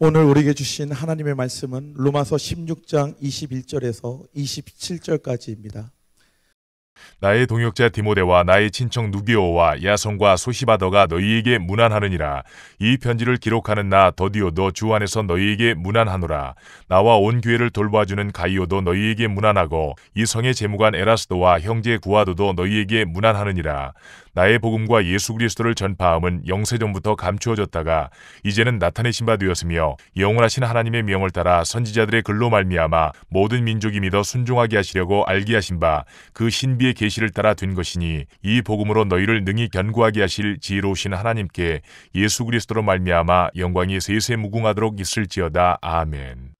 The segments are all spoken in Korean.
오늘 우리에게 주신 하나님의 말씀은 로마서 16장 21절에서 27절까지입니다. 나의 동역자 디모데와 나의 친척 누기오와 야손과 소시바더가 너희에게 문안하느니라. 이 편지를 기록하는 나 더디오도 주 안에서 너희에게 문안하노라. 나와 온 교회를 돌봐주는 가이오도 너희에게 문안하고 이 성의 재무관 에라스도와 형제 구아도도 너희에게 문안하느니라. 나의 복음과 예수 그리스도를 전파함은 영세전부터 감추어졌다가 이제는 나타내신 바 되었으며 영원하신 하나님의 명을 따라 선지자들의 글로 말미암아 모든 민족이 믿어 순종하게 하시려고 알게 하신 바 그 신비의 계시를 따라 된 것이니 이 복음으로 너희를 능히 견고하게 하실 지혜로우신 하나님께 예수 그리스도로 말미암아 영광이 세세 무궁하도록 있을지어다. 아멘.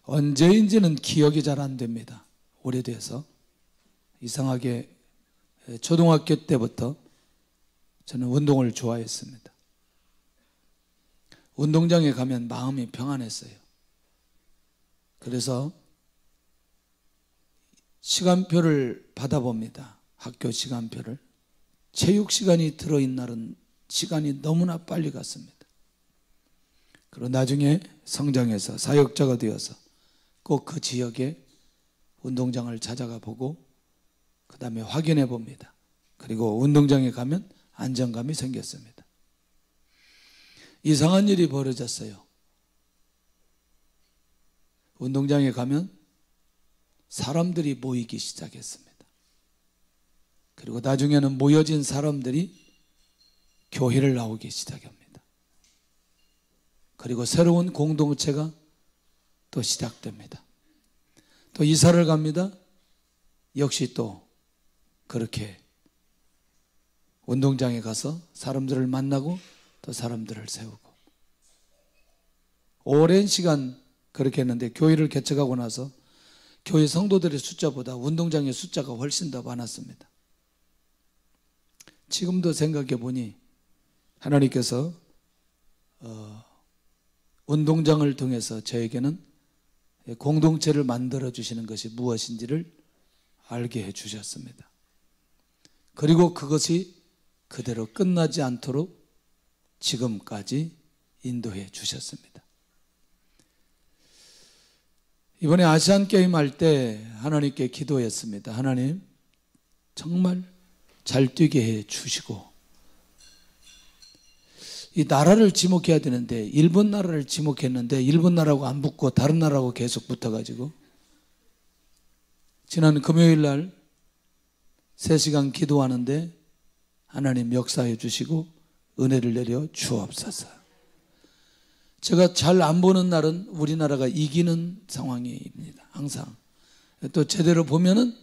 언제인지는 기억이 잘 안 됩니다. 오래돼서. 이상하게 초등학교 때부터 저는 운동을 좋아했습니다. 운동장에 가면 마음이 평안했어요. 그래서 시간표를 받아봅니다. 학교 시간표를. 체육 시간이 들어있는 날은 시간이 너무나 빨리 갔습니다. 그리고 나중에 성장해서 사역자가 되어서 꼭 그 지역에 운동장을 찾아가 보고 그 다음에 확인해 봅니다. 그리고 운동장에 가면 안정감이 생겼습니다. 이상한 일이 벌어졌어요. 운동장에 가면 사람들이 모이기 시작했습니다. 그리고 나중에는 모여진 사람들이 교회를 나오기 시작합니다. 그리고 새로운 공동체가 또 시작됩니다. 또 이사를 갑니다. 역시 또 그렇게 운동장에 가서 사람들을 만나고 또 사람들을 세우고 오랜 시간 그렇게 했는데 교회를 개척하고 나서 교회 성도들의 숫자보다 운동장의 숫자가 훨씬 더 많았습니다. 지금도 생각해 보니 하나님께서 운동장을 통해서 저에게는 공동체를 만들어 주시는 것이 무엇인지를 알게 해 주셨습니다. 그리고 그것이 그대로 끝나지 않도록 지금까지 인도해 주셨습니다. 이번에 아시안 게임 할 때 하나님께 기도했습니다. 하나님 정말 잘 뛰게 해 주시고 이 나라를 지목해야 되는데 일본 나라를 지목했는데 일본 나라하고 안 붙고 다른 나라하고 계속 붙어가지고 지난 금요일 날 3시간 기도하는데 하나님 역사해 주시고 은혜를 내려 주옵소서. 제가 잘 안 보는 날은 우리나라가 이기는 상황입니다. 항상. 또 제대로 보면은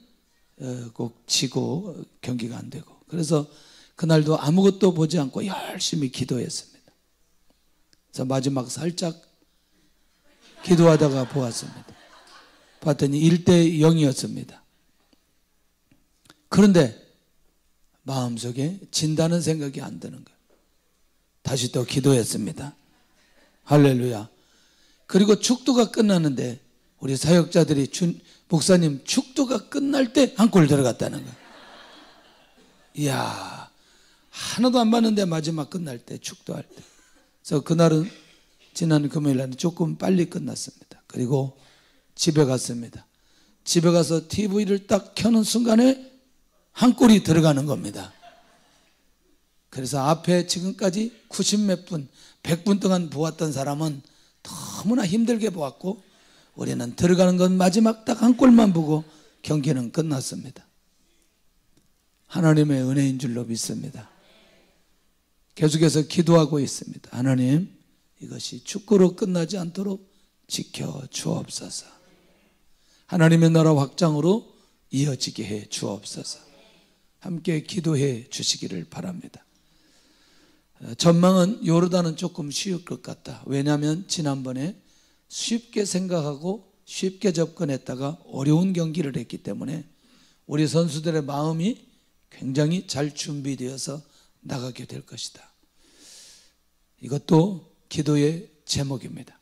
꼭 지고 경기가 안 되고. 그래서 그날도 아무것도 보지 않고 열심히 기도했습니다. 그래서 마지막 살짝 기도하다가 보았습니다. 봤더니 1대 0이었습니다. 그런데 마음속에 진다는 생각이 안 드는 거예요. 다시 또 기도했습니다. 할렐루야. 그리고 축도가 끝나는데 우리 사역자들이 목사님 축도가 끝날 때 한 골 들어갔다는 거예요. 이야, 하나도 안 봤는데 마지막 끝날 때 축도할 때. 그래서 그날은 지난 금요일 날은 조금 빨리 끝났습니다. 그리고 집에 갔습니다. 집에 가서 TV를 딱 켜는 순간에 한 골이 들어가는 겁니다. 그래서 앞에 지금까지 90몇 분, 100분 동안 보았던 사람은 너무나 힘들게 보았고 우리는 들어가는 건 마지막 딱 한 골만 보고 경기는 끝났습니다. 하나님의 은혜인 줄로 믿습니다. 계속해서 기도하고 있습니다. 하나님, 이것이 축구로 끝나지 않도록 지켜 주옵소서. 하나님의 나라 확장으로 이어지게 해 주옵소서. 함께 기도해 주시기를 바랍니다. 전망은 요르단은 조금 쉬울 것 같다. 왜냐하면 지난번에 쉽게 생각하고 쉽게 접근했다가 어려운 경기를 했기 때문에 우리 선수들의 마음이 굉장히 잘 준비되어서 나가게 될 것이다. 이것도 기도의 제목입니다.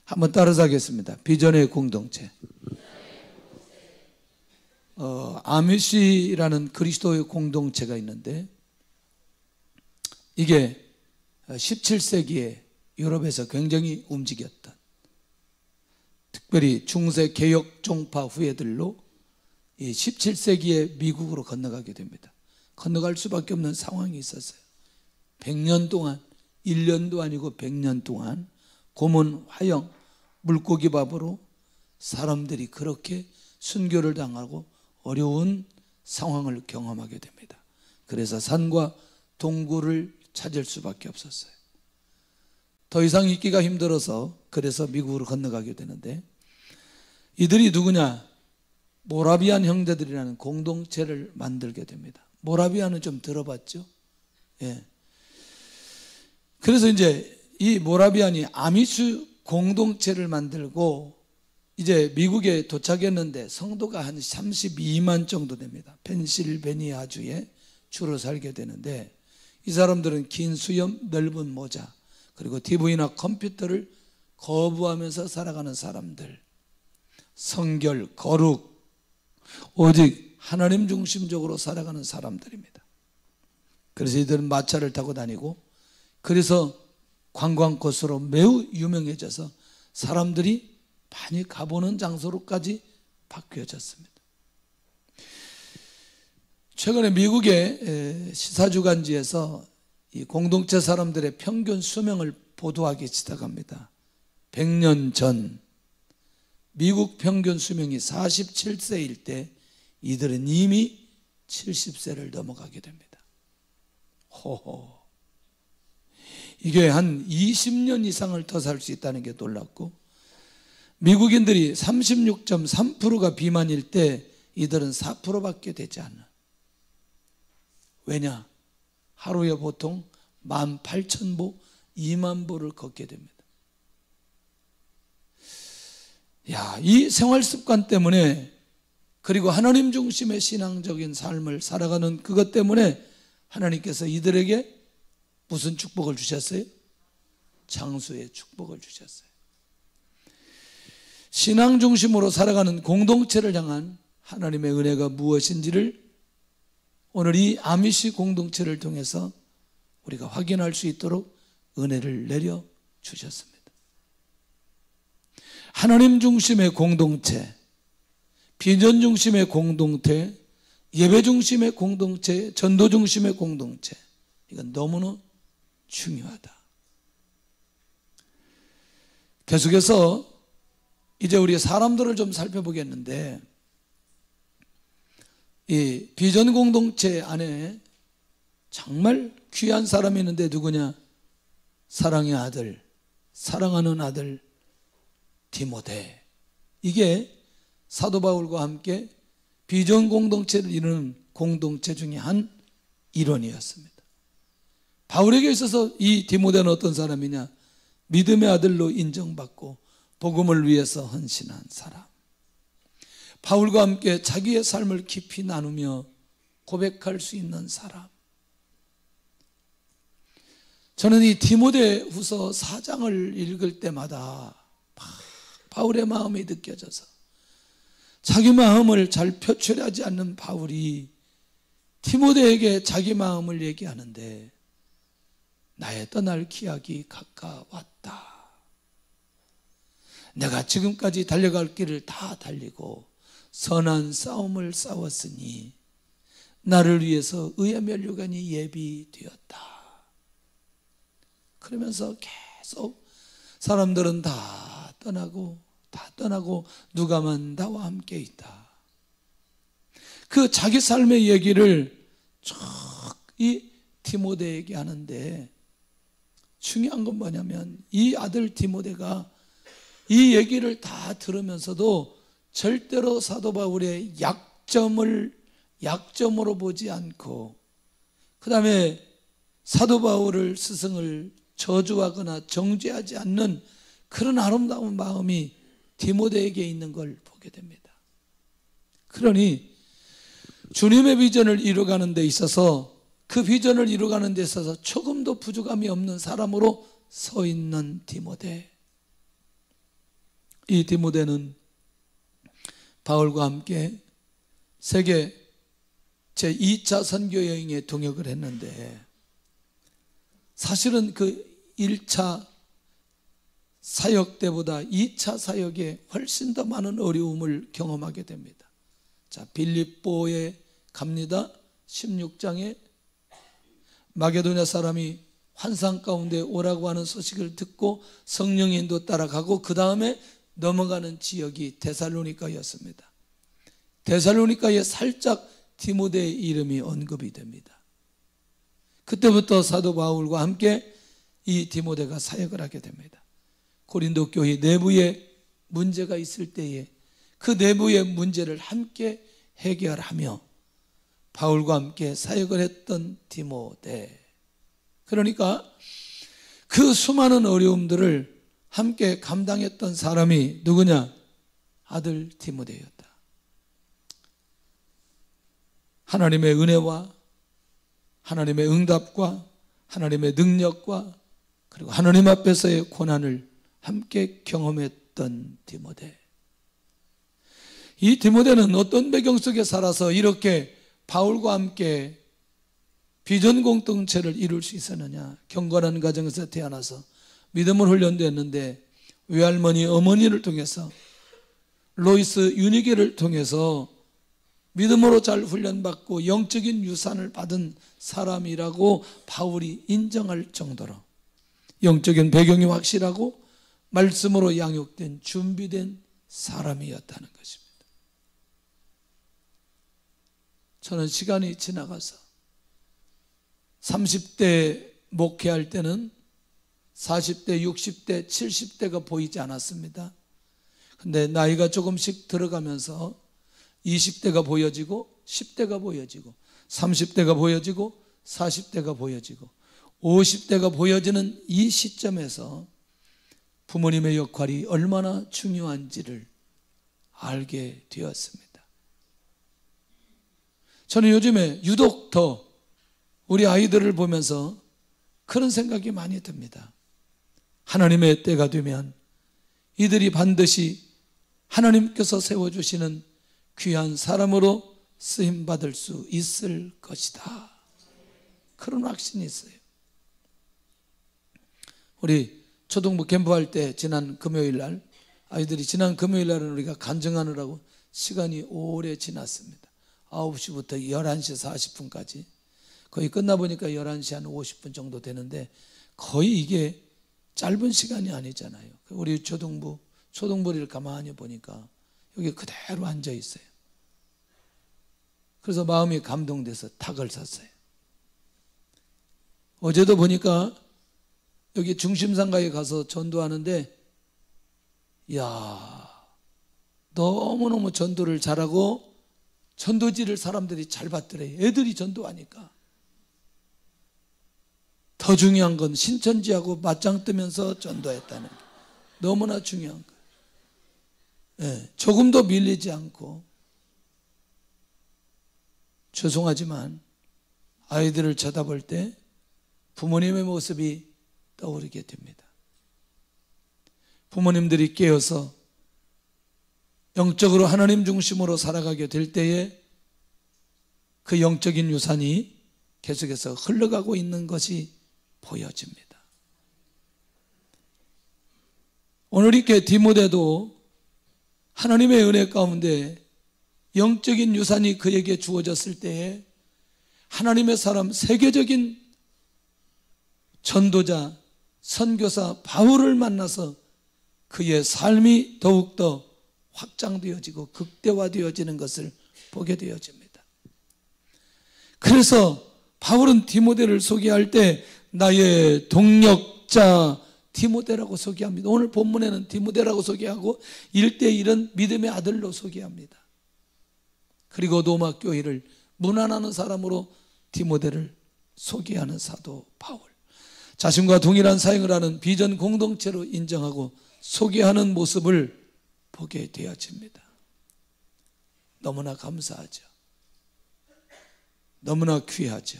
한번 따라서 하겠습니다. 비전의 공동체. 아미시라는 그리스도의 공동체가 있는데 이게 17세기에 유럽에서 굉장히 움직였던, 특별히 중세 개혁 종파 후예들로 이 17세기에 미국으로 건너가게 됩니다. 건너갈 수밖에 없는 상황이 있었어요. 100년 동안, 1년도 아니고 100년 동안 고문, 화형, 물고기 밥으로 사람들이 그렇게 순교를 당하고 어려운 상황을 경험하게 됩니다. 그래서 산과 동굴을 찾을 수밖에 없었어요. 더 이상 있기가 힘들어서 그래서 미국으로 건너가게 되는데, 이들이 누구냐? 모라비안 형제들이라는 공동체를 만들게 됩니다. 모라비안은 좀 들어봤죠? 예. 그래서 이제 이 모라비안이 아미슈 공동체를 만들고 이제 미국에 도착했는데 성도가 한 32만 정도 됩니다. 펜실베니아주에 주로 살게 되는데, 이 사람들은 긴 수염, 넓은 모자, 그리고 TV나 컴퓨터를 거부하면서 살아가는 사람들, 성결, 거룩, 오직 하나님 중심적으로 살아가는 사람들입니다. 그래서 이들은 마차를 타고 다니고, 그래서 관광 코스로 매우 유명해져서 사람들이 많이 가보는 장소로까지 바뀌어졌습니다. 최근에 미국의 시사주간지에서 이 공동체 사람들의 평균 수명을 보도하기 시작합니다. 100년 전 미국 평균 수명이 47세일 때 이들은 이미 70세를 넘어가게 됩니다. 호호. 이게 한 20년 이상을 더 살 수 있다는 게 놀랍고, 미국인들이 36.3%가 비만일 때 이들은 4%밖에 되지 않아. 왜냐? 하루에 보통 18,000보, 2만 보를 걷게 됩니다. 이 생활 습관 때문에, 그리고 하나님 중심의 신앙적인 삶을 살아가는 그것 때문에 하나님께서 이들에게 무슨 축복을 주셨어요? 장수의 축복을 주셨어요. 신앙 중심으로 살아가는 공동체를 향한 하나님의 은혜가 무엇인지를 오늘 이 아미시 공동체를 통해서 우리가 확인할 수 있도록 은혜를 내려 주셨습니다. 하나님 중심의 공동체, 비전 중심의 공동체, 예배 중심의 공동체, 전도 중심의 공동체, 이건 너무나 중요하다. 계속해서 이제 우리 사람들을 좀 살펴보겠는데, 이 비전 공동체 안에 정말 귀한 사람이 있는데 누구냐? 사랑의 아들, 사랑하는 아들 디모데. 이게 사도 바울과 함께 비전 공동체를 이루는 공동체 중에 한 일원이었습니다. 바울에게 있어서 이 디모데는 어떤 사람이냐? 믿음의 아들로 인정받고 복음을 위해서 헌신한 사람. 바울과 함께 자기의 삶을 깊이 나누며 고백할 수 있는 사람. 저는 이 디모데 후서 4장을 읽을 때마다 바울의 마음이 느껴져서, 자기 마음을 잘 표출하지 않는 바울이 디모데에게 자기 마음을 얘기하는데, 나의 떠날 기약이 가까웠다. 내가 지금까지 달려갈 길을 다 달리고 선한 싸움을 싸웠으니 나를 위해서 의의 면류관이 예비되었다. 그러면서 계속 사람들은 다 떠나고 누가만 나와 함께 있다. 그 자기 삶의 얘기를 쭉 이 디모데에게 하는데, 중요한 건 뭐냐면 이 아들 디모데가 이 얘기를 다 들으면서도 절대로 사도 바울의 약점으로 보지 않고, 그 다음에 사도 바울을 스승을 저주하거나 정죄하지 않는 그런 아름다운 마음이 디모데에게 있는 걸 보게 됩니다. 그러니 주님의 비전을 이루어가는 데 있어서, 그 비전을 이루어가는 데 있어서 조금도 부족함이 없는 사람으로 서 있는 디모데. 이 디모데는 바울과 함께 세계 제2차 선교 여행에 동역을 했는데, 사실은 그 1차 사역 때보다 2차 사역에 훨씬 더 많은 어려움을 경험하게 됩니다. 자, 빌립보에 갑니다. 16장에 마게도냐 사람이 환상 가운데 오라고 하는 소식을 듣고 성령의 인도 따라가고 그 다음에 넘어가는 지역이 데살로니가였습니다. 데살로니가에 살짝 디모데의 이름이 언급이 됩니다. 그때부터 사도 바울과 함께 이 디모데가 사역을 하게 됩니다. 고린도 교회 내부에 문제가 있을 때에 그 내부의 문제를 함께 해결하며 바울과 함께 사역을 했던 디모데, 그러니까 그 수많은 어려움들을 함께 감당했던 사람이 누구냐? 아들 디모데였다. 하나님의 은혜와 하나님의 응답과 하나님의 능력과 그리고 하나님 앞에서의 고난을 함께 경험했던 디모데. 이 디모데는 어떤 배경 속에 살아서 이렇게 바울과 함께 비전 공동체를 이룰 수 있었느냐? 경건한 가정에서 태어나서 믿음을 훈련됐는데 외할머니, 어머니를 통해서 로이스 유니게를 통해서 믿음으로 잘 훈련받고 영적인 유산을 받은 사람이라고 바울이 인정할 정도로 영적인 배경이 확실하고 말씀으로 양육된 준비된 사람이었다는 것입니다. 저는 시간이 지나가서 30대 목회할 때는 40대, 60대, 70대가 보이지 않았습니다. 근데 나이가 조금씩 들어가면서 20대가 보여지고 10대가 보여지고 30대가 보여지고 40대가 보여지고 50대가 보여지는 이 시점에서 부모님의 역할이 얼마나 중요한지를 알게 되었습니다. 저는 요즘에 유독 더 우리 아이들을 보면서 그런 생각이 많이 듭니다. 하나님의 때가 되면 이들이 반드시 하나님께서 세워주시는 귀한 사람으로 쓰임받을 수 있을 것이다. 그런 확신이 있어요. 우리 초등부 캠프할 때 지난 금요일 날 아이들이 지난 금요일 날은 우리가 간증하느라고 시간이 오래 지났습니다. 9시부터 11시 40분까지 거의 끝나보니까 11시 한 50분 정도 되는데 거의 이게 짧은 시간이 아니잖아요. 우리 초등부리를 가만히 보니까 여기 그대로 앉아 있어요. 그래서 마음이 감동돼서 탁을 샀어요. 어제도 보니까 여기 중심상가에 가서 전도하는데 이야, 너무너무 전도를 잘하고 전도지를 사람들이 잘 받더래요. 애들이 전도하니까. 더 중요한 건 신천지하고 맞짱 뜨면서 전도했다는 게 너무나 중요한 거예요. 네, 조금도 밀리지 않고. 죄송하지만 아이들을 쳐다볼 때 부모님의 모습이 떠오르게 됩니다. 부모님들이 깨어서 영적으로 하나님 중심으로 살아가게 될 때에 그 영적인 유산이 계속해서 흘러가고 있는 것이 보여집니다. 오늘 이렇게 디모데도 하나님의 은혜 가운데 영적인 유산이 그에게 주어졌을 때에 하나님의 사람, 세계적인 전도자, 선교사 바울을 만나서 그의 삶이 더욱더 확장되어지고 극대화되어지는 것을 보게 되어집니다. 그래서 바울은 디모데를 소개할 때 나의 동력자 디모데라고 소개합니다. 오늘 본문에는 디모데라고 소개하고 1:1은 믿음의 아들로 소개합니다. 그리고 로마 교회를 문안하는 사람으로 디모데를 소개하는 사도 바울. 자신과 동일한 사역을 하는 비전 공동체로 인정하고 소개하는 모습을 보게 되어집니다. 너무나 감사하죠. 너무나 귀하죠.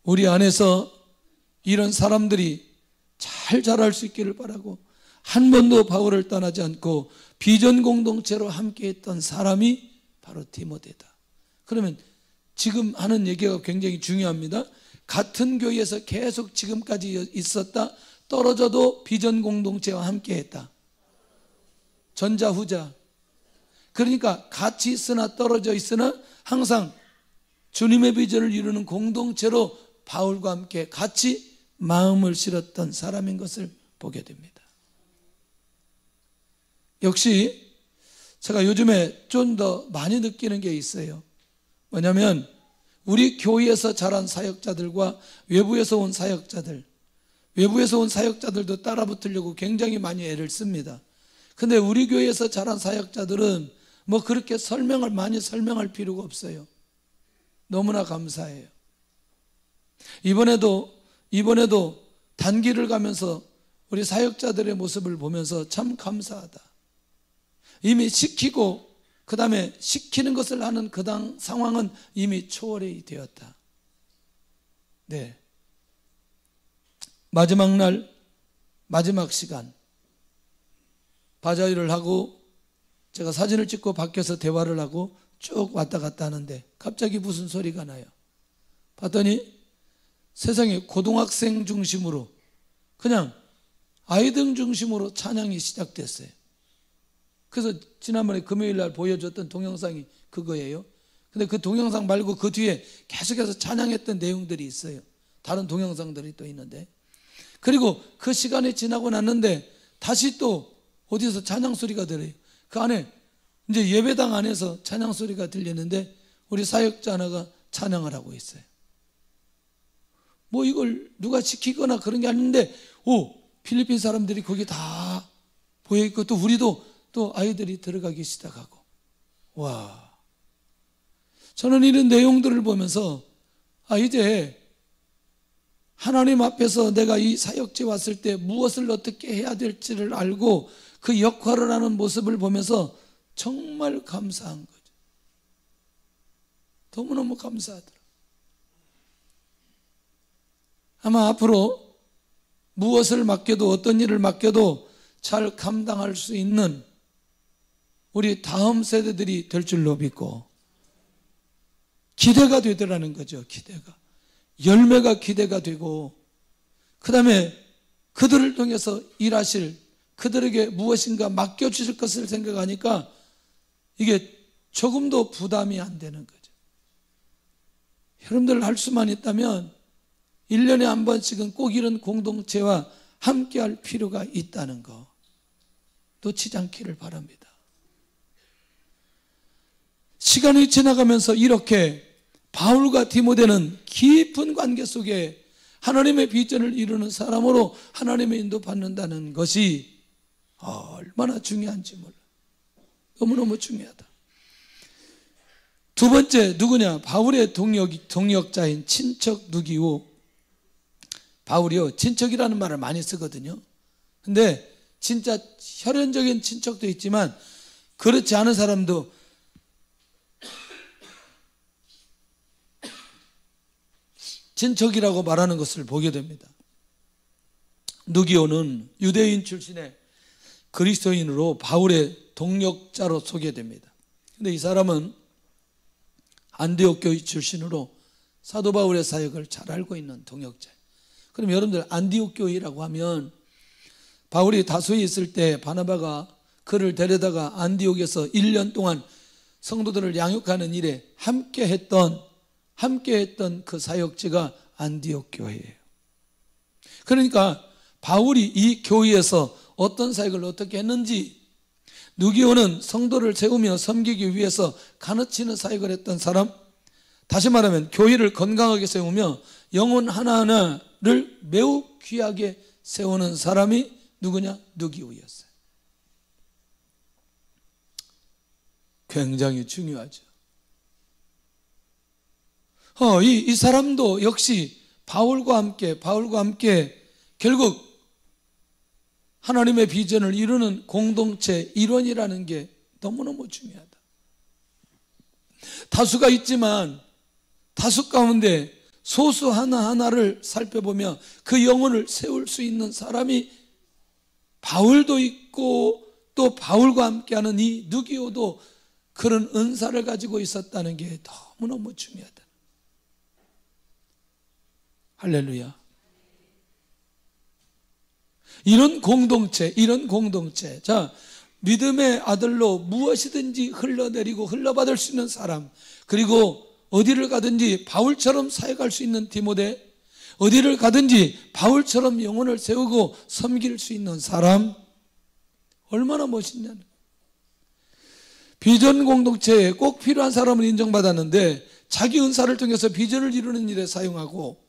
우리 안에서 이런 사람들이 잘 자랄 수 있기를 바라고 한 번도 바울을 떠나지 않고 비전 공동체로 함께했던 사람이 바로 디모데다. 그러면 지금 하는 얘기가 굉장히 중요합니다. 같은 교회에서 계속 지금까지 있었다. 떨어져도 비전 공동체와 함께했다. 전자 후자. 그러니까 같이 있으나 떨어져 있으나 항상 주님의 비전을 이루는 공동체로 바울과 함께 같이 마음을 실었던 사람인 것을 보게 됩니다. 역시 제가 요즘에 좀 더 많이 느끼는 게 있어요. 뭐냐면 우리 교회에서 자란 사역자들과 외부에서 온 사역자들, 외부에서 온 사역자들도 따라붙으려고 굉장히 많이 애를 씁니다. 근데 우리 교회에서 자란 사역자들은 뭐 그렇게 많이 설명할 필요가 없어요. 너무나 감사해요. 이번에도 단기를 가면서 우리 사역자들의 모습을 보면서 참 감사하다. 이미 시키고 그 다음에 시키는 것을 하는 그 당 상황은 이미 초월이 되었다. 네. 마지막 날, 마지막 시간, 바자회를 하고 제가 사진을 찍고 밖에서 대화를 하고 쭉 왔다 갔다 하는데 갑자기 무슨 소리가 나요. 봤더니 세상에 고등학생 중심으로 그냥 아이들 중심으로 찬양이 시작됐어요. 그래서 지난번에 금요일 날 보여줬던 동영상이 그거예요. 근데 그 동영상 말고 그 뒤에 계속해서 찬양했던 내용들이 있어요. 다른 동영상들이 또 있는데. 그리고 그 시간이 지나고 났는데 다시 또 어디서 찬양 소리가 들려요. 그 안에 이제 예배당 안에서 찬양 소리가 들리는데 우리 사역자 하나가 찬양을 하고 있어요. 뭐 이걸 누가 시키거나 그런 게 아닌데 필리핀 사람들이 거기 다 보여있고 또 우리도 또 아이들이 들어가기 시작하고. 와, 저는 이런 내용들을 보면서 이제 하나님 앞에서 내가 이 사역지에 왔을 때 무엇을 어떻게 해야 될지를 알고 그 역할을 하는 모습을 보면서 정말 감사한 거죠. 너무너무 감사하더라. 아마 앞으로 무엇을 맡겨도 어떤 일을 맡겨도 잘 감당할 수 있는 우리 다음 세대들이 될 줄로 믿고 기대가 되더라는 거죠. 기대가. 열매가 기대가 되고 그 다음에 그들을 통해서 일하실 그들에게 무엇인가 맡겨주실 것을 생각하니까 이게 조금도 부담이 안 되는 거죠. 여러분들 할 수만 있다면 1년에 한 번씩은 꼭 이런 공동체와 함께할 필요가 있다는 거 놓치지 않기를 바랍니다. 시간이 지나가면서 이렇게 바울과 디모데는 깊은 관계 속에 하나님의 비전을 이루는 사람으로 하나님의 인도받는다는 것이 얼마나 중요한지 몰라. 너무너무 중요하다. 두 번째 누구냐? 바울의 동역자인 친척 누기오. 바울이요 친척이라는 말을 많이 쓰거든요. 근데 진짜 혈연적인 친척도 있지만 그렇지 않은 사람도 친척이라고 말하는 것을 보게 됩니다. 누기오는 유대인 출신의 그리스도인으로 바울의 동역자로 소개됩니다. 그런데 이 사람은 안디옥 교회 출신으로 사도 바울의 사역을 잘 알고 있는 동역자예요. 그럼 여러분들 안디옥 교회라고 하면 바울이 다소에 있을 때 바나바가 그를 데려다가 안디옥에서 1년 동안 성도들을 양육하는 일에 함께했던 그 사역지가 안디옥 교회예요. 그러니까 바울이 이 교회에서 어떤 사역을 어떻게 했는지, 누기오는 성도를 세우며 섬기기 위해서 가르치는 사역을 했던 사람, 다시 말하면 교회를 건강하게 세우며 영혼 하나하나를 매우 귀하게 세우는 사람이 누구냐? 누기오였어요. 굉장히 중요하죠. 이 사람도 역시 바울과 함께 결국 하나님의 비전을 이루는 공동체 일원이라는 게 너무너무 중요하다. 다수가 있지만 다수 가운데 소수 하나하나를 살펴보며 그 영혼을 세울 수 있는 사람이 바울도 있고 또 바울과 함께하는 이 누기오도 그런 은사를 가지고 있었다는 게 너무너무 중요하다. 할렐루야. 이런 공동체. 자, 믿음의 아들로 무엇이든지 흘러내리고 흘러받을 수 있는 사람, 그리고 어디를 가든지 바울처럼 사역할 수 있는 디모데, 어디를 가든지 바울처럼 영혼을 세우고 섬길 수 있는 사람, 얼마나 멋있냐는. 비전 공동체에 꼭 필요한 사람을 인정받았는데 자기 은사를 통해서 비전을 이루는 일에 사용하고,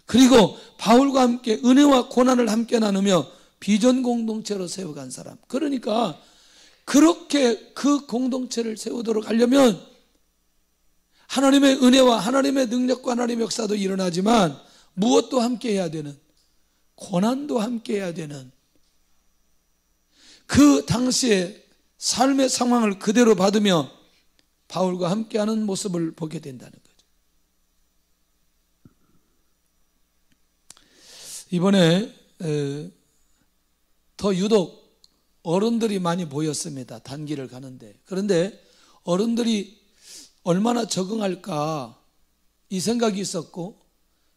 그리고 바울과 함께 은혜와 고난을 함께 나누며 비전 공동체로 세워간 사람. 그러니까 그렇게 그 공동체를 세우도록 하려면 하나님의 은혜와 하나님의 능력과 하나님의 역사도 일어나지만 무엇도 함께 해야 되는, 고난도 함께 해야 되는, 그 당시의 삶의 상황을 그대로 받으며 바울과 함께하는 모습을 보게 된다는 거죠. 이번에 더 유독 어른들이 많이 보였습니다. 단기를 가는데. 그런데 어른들이 얼마나 적응할까 이 생각이 있었고,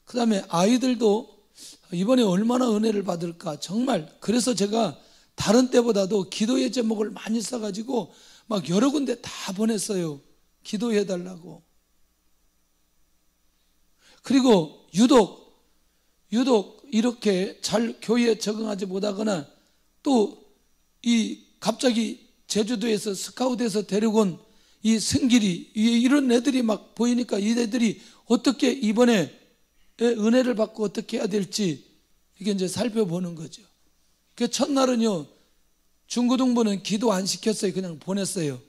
그 다음에 아이들도 이번에 얼마나 은혜를 받을까, 정말. 그래서 제가 다른 때보다도 기도의 제목을 많이 써가지고 막 여러 군데 다 보냈어요. 기도해달라고. 그리고 유독 이렇게 잘 교회에 적응하지 못하거나, 또 이 갑자기 제주도에서 스카우트에서 데리고 온 이 승길이, 이런 애들이 막 보이니까 이 애들이 어떻게 이번에 은혜를 받고 어떻게 해야 될지 이게 이제 살펴보는 거죠. 그 첫날은요, 중고등부는 기도 안 시켰어요. 그냥 보냈어요.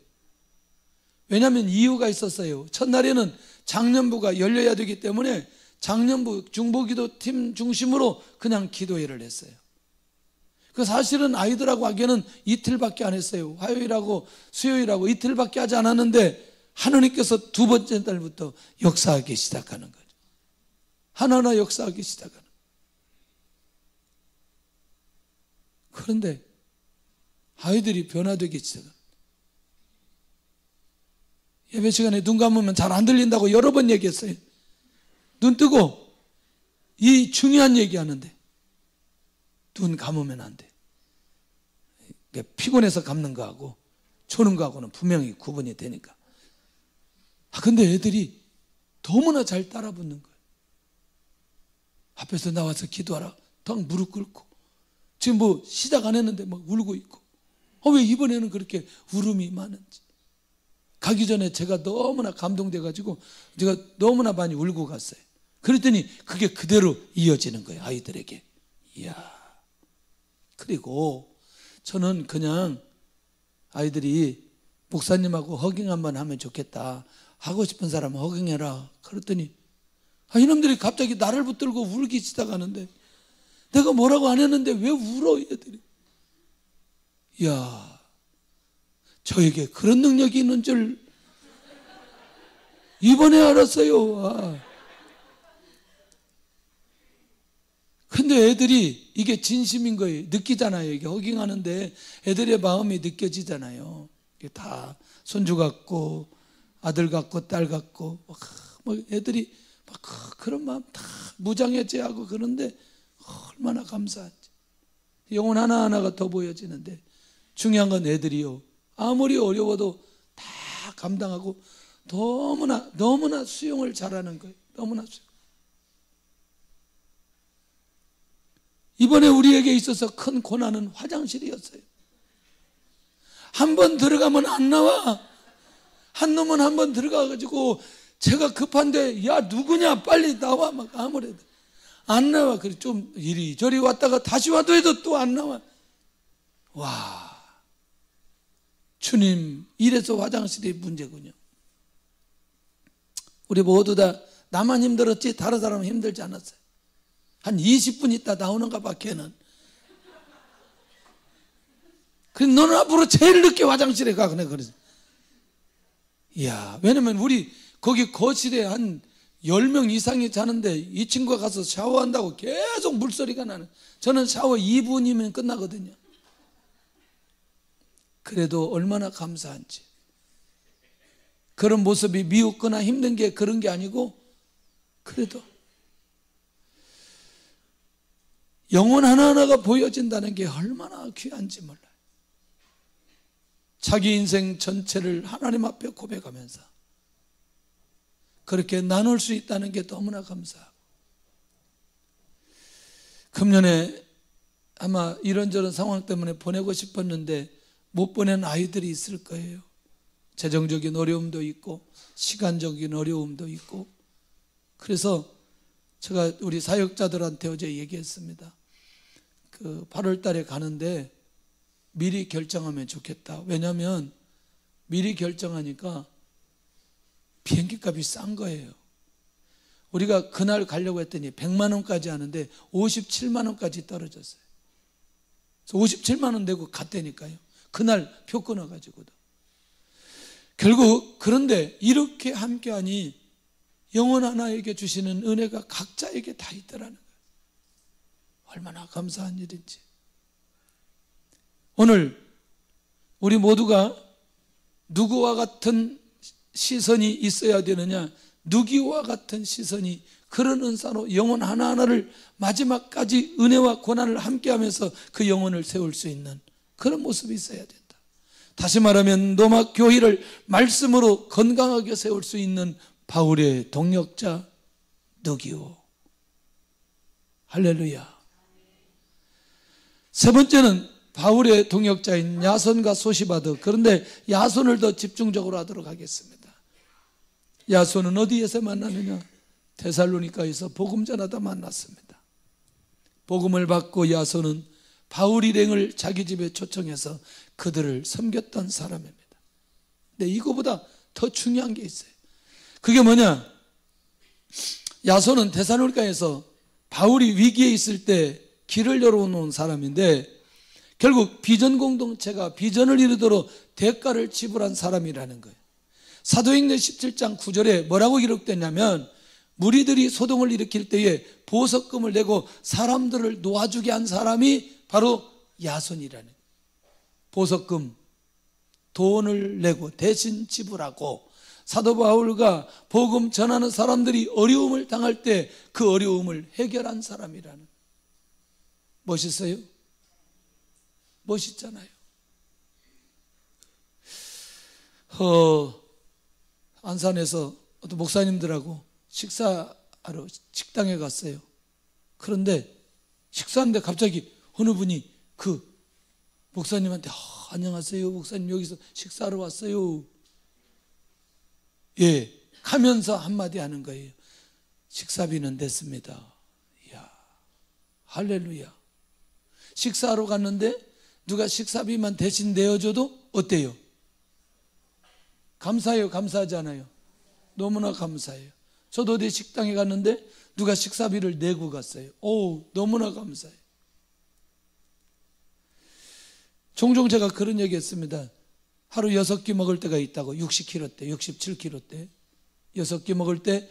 왜냐하면 이유가 있었어요. 첫날에는 장년부가 열려야 되기 때문에 장년부 중보기도팀 중심으로 그냥 기도회를 했어요. 그 사실은 아이들하고 하기에는 이틀밖에 안 했어요. 화요일하고 수요일하고 이틀밖에 하지 않았는데 하나님께서 두 번째 날부터 역사하기 시작하는 거죠. 하나하나 역사하기 시작하는. 그런데 아이들이 변화되기 시작합니다. 예배 시간에 눈 감으면 잘 안 들린다고 여러 번 얘기했어요. 눈 뜨고 이 중요한 얘기하는데 눈 감으면 안 돼. 피곤해서 감는 거하고 조는 거하고는 분명히 구분이 되니까. 근데 애들이 너무나 잘 따라 붙는 거예요. 앞에서 나와서 기도하라. 딱 무릎 꿇고. 지금 뭐 시작 안 했는데 막 울고 있고. 왜 이번에는 그렇게 울음이 많은지. 가기 전에 제가 너무나 감동돼가지고 제가 너무나 많이 울고 갔어요. 그랬더니 그게 그대로 이어지는 거예요. 아이들에게. 이야. 그리고 저는 그냥 아이들이 목사님하고 허깅 한번 하면 좋겠다. 하고 싶은 사람은 허깅해라. 그랬더니 이놈들이 갑자기 나를 붙들고 울기 시작하는데 내가 뭐라고 안 했는데 왜 울어 얘들이. 이야, 저에게 그런 능력이 있는 줄 이번에 알았어요. 근데 애들이 이게 진심인 거예요. 느끼잖아요. 이게 허깅하는데 애들의 마음이 느껴지잖아요. 이게 다 손주 같고 아들 같고 딸 같고 막 애들이 막 그런 마음 다 무장해제하고 그런데 얼마나 감사한지. 영혼 하나하나가 더 보여지는데 중요한 건 애들이요. 아무리 어려워도 다 감당하고 너무나 수용을 잘하는 거예요. 너무나 수용. 이번에 우리에게 있어서 큰 고난은 화장실이었어요. 한 번 들어가면 안 나와. 한 놈은 한 번 들어가가지고 제가 급한데 야 누구냐 빨리 나와 막 아무래도 안 나와. 그래 좀 이리저리 왔다가 다시 와도 해도 또 안 나와. 와, 주님 이래서 화장실이 문제군요. 우리 모두 다 나만 힘들었지 다른 사람은 힘들지 않았어요. 한 20분 있다 나오는가 봐 걔는. 그래 너는 앞으로 제일 늦게 화장실에 가. 그래서 이야, 왜냐면 우리 거기 거실에 한 10명 이상이 자는데 이 친구가 가서 샤워한다고 계속 물소리가 나는. 저는 샤워 2분이면 끝나거든요. 그래도 얼마나 감사한지. 그런 모습이 미웃거나 힘든 게 그런 게 아니고 그래도 영혼 하나하나가 보여진다는 게 얼마나 귀한지 몰라요. 자기 인생 전체를 하나님 앞에 고백하면서 그렇게 나눌 수 있다는 게 너무나 감사하고, 금년에 아마 이런저런 상황 때문에 보내고 싶었는데 못 보낸 아이들이 있을 거예요. 재정적인 어려움도 있고 시간적인 어려움도 있고. 그래서 제가 우리 사역자들한테 어제 얘기했습니다. 그 8월 달에 가는데 미리 결정하면 좋겠다. 왜냐하면 미리 결정하니까 비행기 값이 싼 거예요. 우리가 그날 가려고 했더니 100만 원까지 하는데 57만 원까지 떨어졌어요. 그래서 57만 원 내고 갔다니까요. 그날 표 끊어가지고도. 결국 그런데 이렇게 함께하니 영혼 하나에게 주시는 은혜가 각자에게 다 있더라는 거예요. 얼마나 감사한 일인지. 오늘 우리 모두가 누구와 같은 시선이 있어야 되느냐? 누기와 같은 시선이, 그런 은사로 영혼 하나하나를 마지막까지 은혜와 고난을 함께하면서 그 영혼을 세울 수 있는 그런 모습이 있어야 된다. 다시 말하면 로마 교회를 말씀으로 건강하게 세울 수 있는 바울의 동역자 누기오. 할렐루야. 세 번째는 바울의 동역자인 야손과 소시바드. 그런데 야손을 더 집중적으로 하도록 하겠습니다. 야손은 어디에서 만나느냐? 데살로니가에서 복음 전하다 만났습니다. 복음을 받고 야손은 바울 일행을 자기 집에 초청해서 그들을 섬겼던 사람입니다. 근데 이거보다 더 중요한 게 있어요. 그게 뭐냐? 야손은 데살로니가에서 바울이 위기에 있을 때 길을 열어놓은 사람인데, 결국 비전 공동체가 비전을 이루도록 대가를 지불한 사람이라는 거예요. 사도행전 17장 9절에 뭐라고 기록되냐면, 무리들이 소동을 일으킬 때에 보석금을 내고 사람들을 놓아주게 한 사람이 바로 야손이라는 거예요. 보석금, 돈을 내고 대신 지불하고, 사도 바울과 복음 전하는 사람들이 어려움을 당할 때 그 어려움을 해결한 사람이라는 거예요. 멋있어요? 멋있잖아요. 안산에서 어떤 목사님들하고 식사하러 식당에 갔어요. 그런데 식사하는데 갑자기 어느 분이 그 목사님한테 안녕하세요 목사님, 여기서 식사하러 왔어요. 예, 가면서 한마디 하는 거예요. 식사비는 됐습니다. 이야, 할렐루야. 식사하러 갔는데 누가 식사비만 대신 내어줘도 어때요? 감사해요, 감사하지 않아요? 너무나 감사해요. 저도 어디 식당에 갔는데 누가 식사비를 내고 갔어요. 오, 너무나 감사해요. 종종 제가 그런 얘기 했습니다. 하루 6끼 먹을 때가 있다고. 60kg 때, 67kg 때 6끼 먹을 때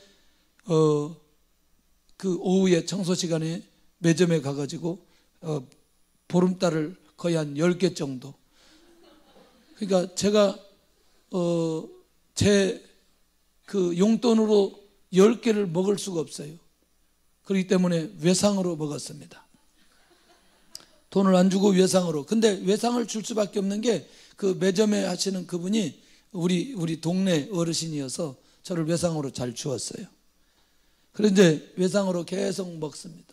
그 오후에 청소 시간에 매점에 가가지고 보름달을 거의 한 10개 정도. 그러니까 제가 제 그 용돈으로 10개를 먹을 수가 없어요. 그렇기 때문에 외상으로 먹었습니다. 돈을 안 주고 외상으로. 근데 외상을 줄 수밖에 없는 게 그 매점에 하시는 그분이 우리 동네 어르신이어서 저를 외상으로 잘 주었어요. 그런데 외상으로 계속 먹습니다.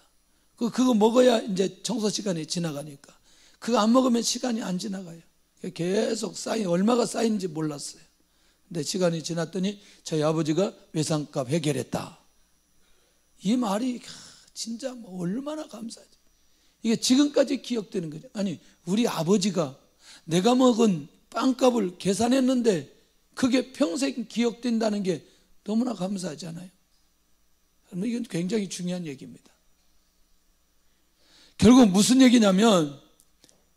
그거 먹어야 이제 청소 시간이 지나가니까. 그거 안 먹으면 시간이 안 지나가요. 계속 얼마가 쌓인지 몰랐어요. 근데 시간이 지났더니 저희 아버지가 외상값 해결했다. 이 말이 진짜 얼마나 감사하지. 이게 지금까지 기억되는 거죠. 아니, 우리 아버지가 내가 먹은 빵값을 계산했는데 그게 평생 기억된다는 게 너무나 감사하잖아요. 이건 굉장히 중요한 얘기입니다. 결국 무슨 얘기냐면,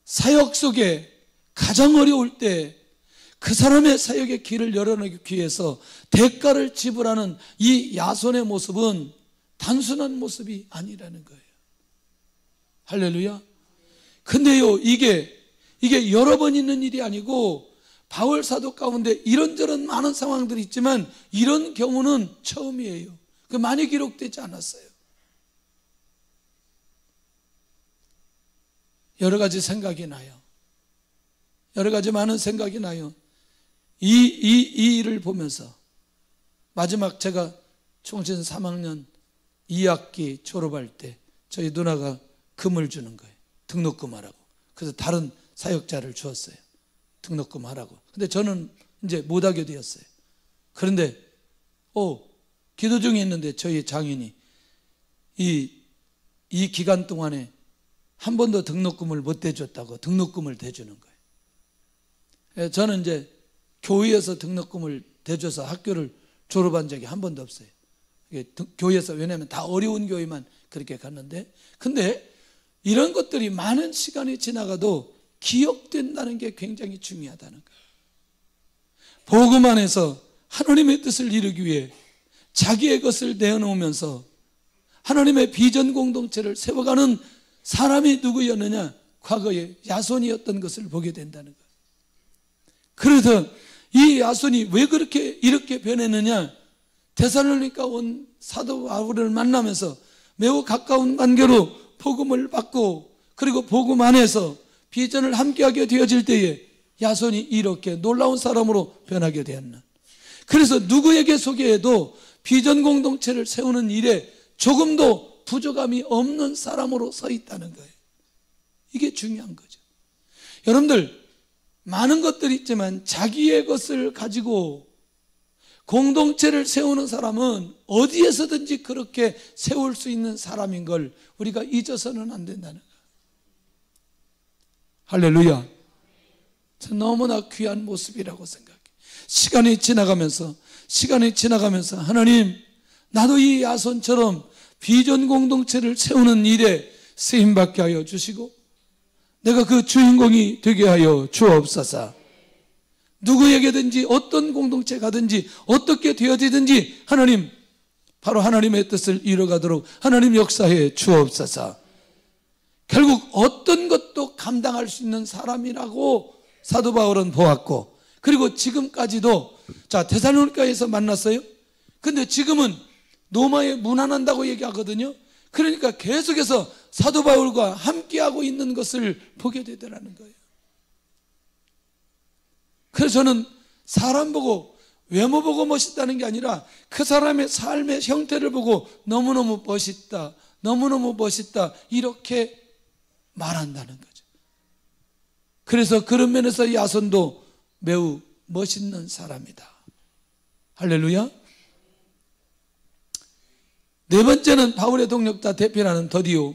사역 속에 가장 어려울 때 그 사람의 사역의 길을 열어내기 위해서 대가를 지불하는 이 야손의 모습은 단순한 모습이 아니라는 거예요. 할렐루야. 근데요, 이게 여러 번 있는 일이 아니고, 바울 사도 가운데 이런저런 많은 상황들이 있지만 이런 경우는 처음이에요. 많이 기록되지 않았어요. 여러 가지 생각이 나요. 여러 가지 많은 생각이 나요. 이 일을 보면서 마지막 제가 총신 3학년 2학기 졸업할 때 저희 누나가 금을 주는 거예요. 등록금 하라고. 그래서 다른 사역자를 주었어요. 등록금 하라고. 근데 저는 이제 못하게 되었어요. 그런데 기도 중에 있는데 저희 장인이 이 기간 동안에 한 번도 등록금을 못 대줬다고 등록금을 대주는 거예요. 저는 이제 교회에서 등록금을 대줘서 학교를 졸업한 적이 한 번도 없어요. 교회에서, 왜냐하면 다 어려운 교회만 그렇게 갔는데, 근데 이런 것들이 많은 시간이 지나가도 기억된다는 게 굉장히 중요하다는 거예요. 복음 안에서 하나님의 뜻을 이루기 위해 자기의 것을 내어놓으면서 하나님의 비전 공동체를 세워가는 사람이 누구였느냐? 과거에 야손이었던 것을 보게 된다는 거예요. 그래서 이 야손이 왜 이렇게 변했느냐? 데살로니가 온 사도 바울을 만나면서 매우 가까운 관계로 복음을 받고, 그리고 복음 안에서 비전을 함께하게 되어질 때에 야손이 이렇게 놀라운 사람으로 변하게 되었나. 그래서 누구에게 소개해도 비전 공동체를 세우는 일에 조금도 부족함이 없는 사람으로 서 있다는 거예요. 이게 중요한 거죠. 여러분들, 많은 것들이 있지만 자기의 것을 가지고 공동체를 세우는 사람은 어디에서든지 그렇게 세울 수 있는 사람인 걸 우리가 잊어서는 안 된다는 거예요. 할렐루야. 너무나 귀한 모습이라고 생각해요. 시간이 지나가면서 하나님, 나도 이 야손처럼 비전 공동체를 세우는 일에 쓰임받게 하여 주시고 내가 그 주인공이 되게 하여 주옵소서. 누구에게든지 어떤 공동체 가든지 어떻게 되어지든지 하나님, 바로 하나님의 뜻을 이뤄가도록 하나님 역사해 주옵소서. 결국 어떤 것도 감당할 수 있는 사람이라고 사도 바울은 보았고, 그리고 지금까지도 데살로니가에서 만났어요. 근데 지금은 로마에 문안한다고 얘기하거든요. 그러니까 계속해서 사도 바울과 함께하고 있는 것을 보게 되더라는 거예요. 그래서 저는 사람 보고, 외모 보고 멋있다는 게 아니라 그 사람의 삶의 형태를 보고 너무너무 멋있다, 너무너무 멋있다, 이렇게 말한다는 거죠. 그래서 그런 면에서 야손도 매우 멋있는 사람이다. 할렐루야. 네 번째는 바울의 동력자 대표라는 더디오.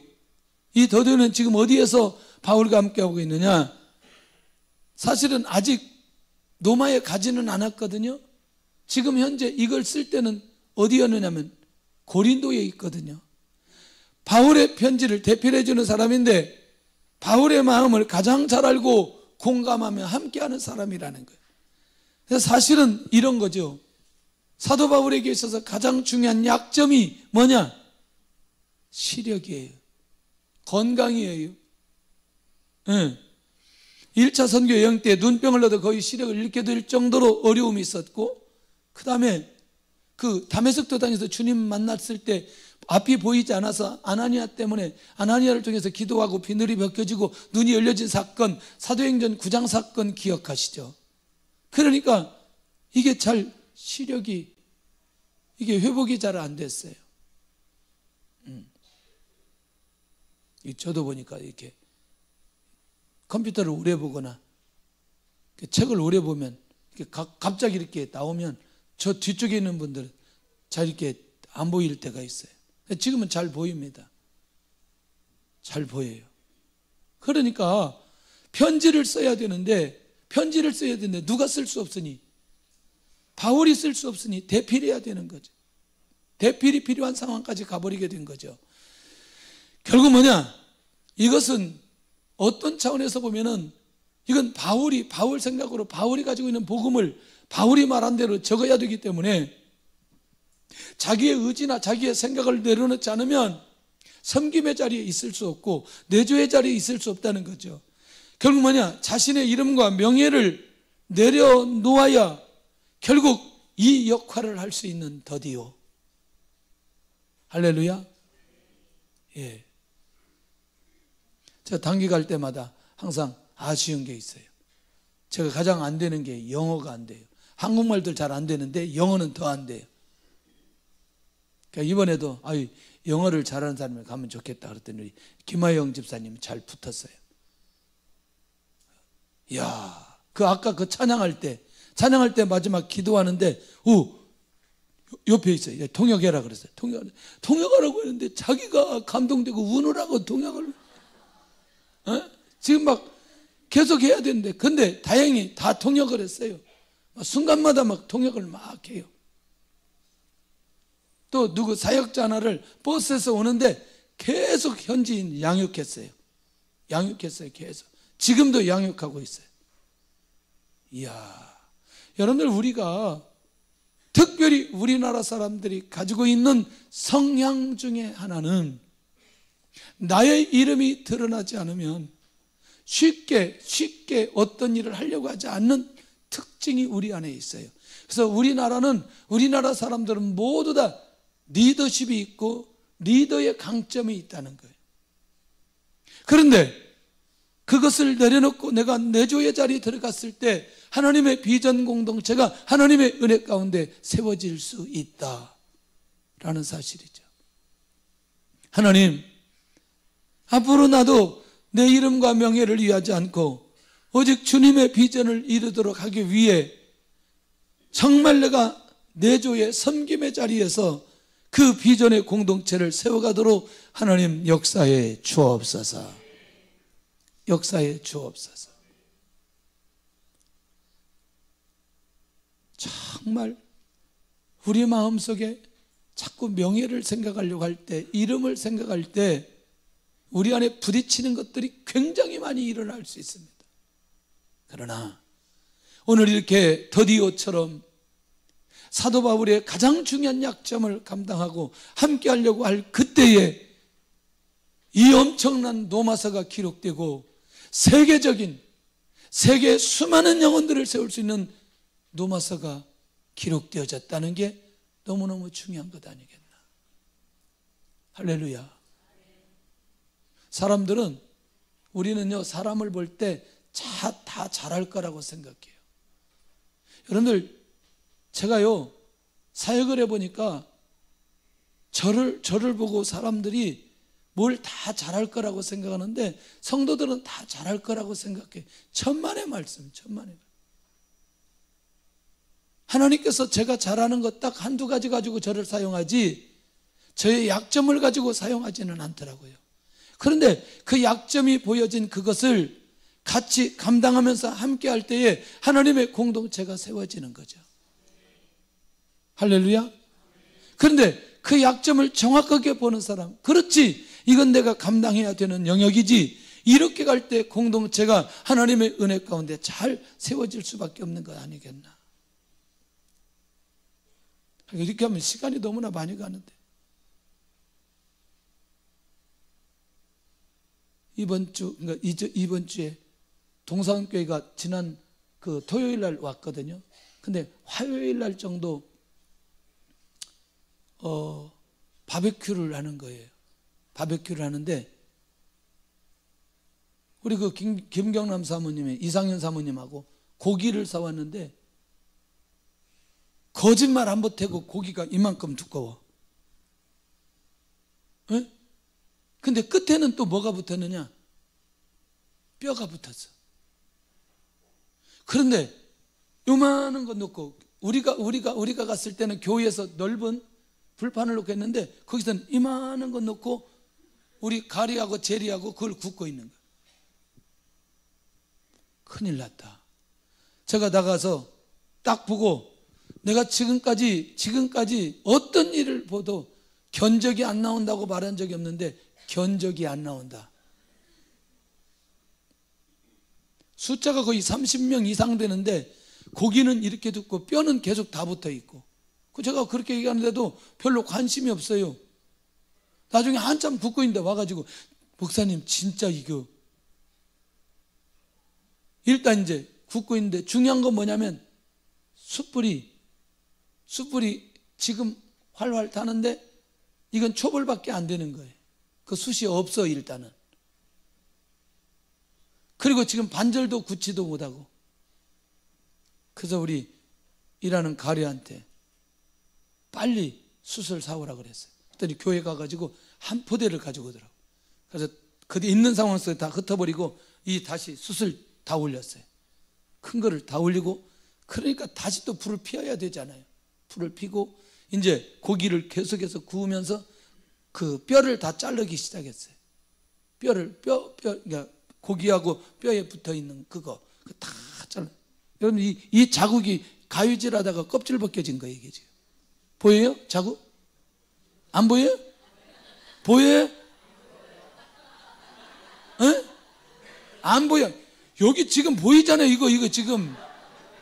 이 더디오는 지금 어디에서 바울과 함께하고 있느냐? 사실은 아직 로마에 가지는 않았거든요. 지금 현재 이걸 쓸 때는 어디였느냐면 고린도에 있거든요. 바울의 편지를 대필해 주는 사람인데 바울의 마음을 가장 잘 알고 공감하며 함께하는 사람이라는 거예요. 그래서 사실은 이런 거죠. 사도 바울에게 있어서 가장 중요한 약점이 뭐냐? 시력이에요. 건강이에요. 1차 선교 여행 때 눈병을 얻어 거의 시력을 잃게 될 정도로 어려움이 있었고, 그 다음에 그 다메섹 도당에서 주님 만났을 때 앞이 보이지 않아서 아나니아 때문에, 아나니아를 통해서 기도하고 비늘이 벗겨지고 눈이 열려진 사건, 사도행전 9장 사건 기억하시죠? 그러니까 이게 시력이 이게 회복이 잘 안 됐어요. 저도 보니까 이렇게 컴퓨터를 오래 보거나 책을 오래 보면 이렇게 갑자기 이렇게 나오면 저 뒤쪽에 있는 분들은 잘 이렇게 안 보일 때가 있어요. 지금은 잘 보입니다. 잘 보여요. 그러니까 편지를 써야 되는데 누가 쓸 수 없으니, 바울이 쓸 수 없으니 대필해야 되는 거죠. 대필이 필요한 상황까지 가버리게 된 거죠. 결국 뭐냐? 이것은 어떤 차원에서 보면은 이건 바울 생각으로 바울이 가지고 있는 복음을 바울이 말한 대로 적어야 되기 때문에 자기의 의지나 자기의 생각을 내려놓지 않으면 섬김의 자리에 있을 수 없고 내조의 자리에 있을 수 없다는 거죠. 결국 뭐냐? 자신의 이름과 명예를 내려놓아야 결국 이 역할을 할 수 있는 더디오. 할렐루야. 예. 제가 단기 갈 때마다 항상 아쉬운 게 있어요. 제가 가장 안 되는 게 영어가 안 돼요. 한국말도 잘 안 되는데 영어는 더 안 돼요. 그러니까 이번에도 영어를 잘하는 사람이 가면 좋겠다 그랬더니 우리 김하영 집사님이 잘 붙었어요. 이야, 아까 찬양할 때 마지막 기도하는데 옆에 있어요. 통역해라 그랬어요. 통역하라고 했는데 자기가 감동되고 우느라고 통역을 지금 막 계속 해야 되는데, 근데 다행히 다 통역을 했어요. 순간마다 막 통역을 막 해요. 또 누구 사역자 하나를 버스에서 오는데 계속 현지인 양육했어요. 계속. 지금도 양육하고 있어요. 이야, 여러분들, 우리가 특별히 우리나라 사람들이 가지고 있는 성향 중에 하나는 나의 이름이 드러나지 않으면 쉽게 어떤 일을 하려고 하지 않는 특징이 우리 안에 있어요. 그래서 우리나라 사람들은 모두 다 리더십이 있고 리더의 강점이 있다는 거예요. 그런데 그것을 내려놓고 내가 내조의 자리에 들어갔을 때 하나님의 비전 공동체가 하나님의 은혜 가운데 세워질 수 있다라는 사실이죠. 하나님, 앞으로 나도 내 이름과 명예를 위하지 않고 오직 주님의 비전을 이루도록 하기 위해 정말 내가 내조의 섬김의 자리에서 그 비전의 공동체를 세워가도록 하나님 역사에 주옵소서. 역사에 주옵소서. 정말 우리 마음속에 자꾸 명예를 생각하려고 할 때, 이름을 생각할 때 우리 안에 부딪히는 것들이 굉장히 많이 일어날 수 있습니다. 그러나 오늘 이렇게 더디오처럼 사도 바울의 가장 중요한 약점을 감당하고 함께 하려고 할 그때에 이 엄청난 노마서가 기록되고 세계 수많은 영혼들을 세울 수 있는 노마서가 기록되어졌다는 게 너무너무 중요한 것 아니겠나. 할렐루야. 우리는요, 사람을 볼 때 다 잘할 거라고 생각해요. 여러분들, 제가요, 사역을 해보니까 저를 보고 사람들이 뭘 다 잘할 거라고 생각하는데 성도들은 다 잘할 거라고 생각해요. 천만의 말씀. 하나님께서 제가 잘하는 것 딱 한두 가지 가지고 저를 사용하지 저의 약점을 가지고 사용하지는 않더라고요. 그런데 그 약점이 보여진 그것을 같이 감당하면서 함께 할 때에 하나님의 공동체가 세워지는 거죠. 할렐루야. 그런데 그 약점을 정확하게 보는 사람, 그렇지, 이건 내가 감당해야 되는 영역이지, 이렇게 갈 때 공동체가 하나님의 은혜 가운데 잘 세워질 수밖에 없는 것 아니겠나. 이렇게 하면 시간이 너무나 많이 가는데, 이번 주에 동산교회가 지난 그 토요일 날 왔거든요. 근데 화요일 날 정도 바베큐를 하는 거예요. 바베큐를 하는데 우리 그 김경남 사모님이 이상현 사모님하고 고기를 사왔는데 거짓말 안 보태고 고기가 이만큼 두꺼워. 에? 근데 끝에는 또 뭐가 붙었느냐? 뼈가 붙었어. 그런데 요만한 거 넣고 우리가 갔을 때는 교회에서 넓은 불판을 놓고 했는데 거기서는 이만한 거 넣고 우리 가리하고 제리하고 그걸 굽고 있는 거야. 큰일 났다. 제가 나가서 딱 보고 내가 지금까지 어떤 일을 보도 견적이 안 나온다고 말한 적이 없는데 견적이 안 나온다. 숫자가 거의 30명 이상 되는데 고기는 이렇게 듣고 뼈는 계속 다 붙어 있고, 제가 그렇게 얘기하는데도 별로 관심이 없어요. 나중에 한참 굽고 있는데 와가지고 목사님 진짜 이거 일단 이제 굽고 있는데 중요한 건 뭐냐면 숯불이 지금 활활 타는데 이건 초벌밖에 안 되는 거예요. 그 숯이 없어. 일단은 그리고 지금 반절도 굳지도 못하고. 그래서 우리 일하는 가리한테 빨리 수술 사오라 그랬어요. 그랬더니 교회 가가지고 한 포대를 가지고 오더라고. 그래서 그때 있는 상황 속에 다 흩어버리고 다시 수술 다 올렸어요. 큰 거를 다 올리고, 그러니까 다시 또 불을 피워야 되잖아요. 불을 피고 이제 고기를 계속해서 구우면서 그 뼈를 다 자르기 시작했어요. 그러니까 고기하고 뼈에 붙어 있는 그거 다 잘라. 여러분 이 자국이 가위질하다가 껍질 벗겨진 거예요, 이게 지금. 보여요? 자국? 안 보여요? 보여요? 에? 안 보여. 여기 지금 보이잖아요. 이거 지금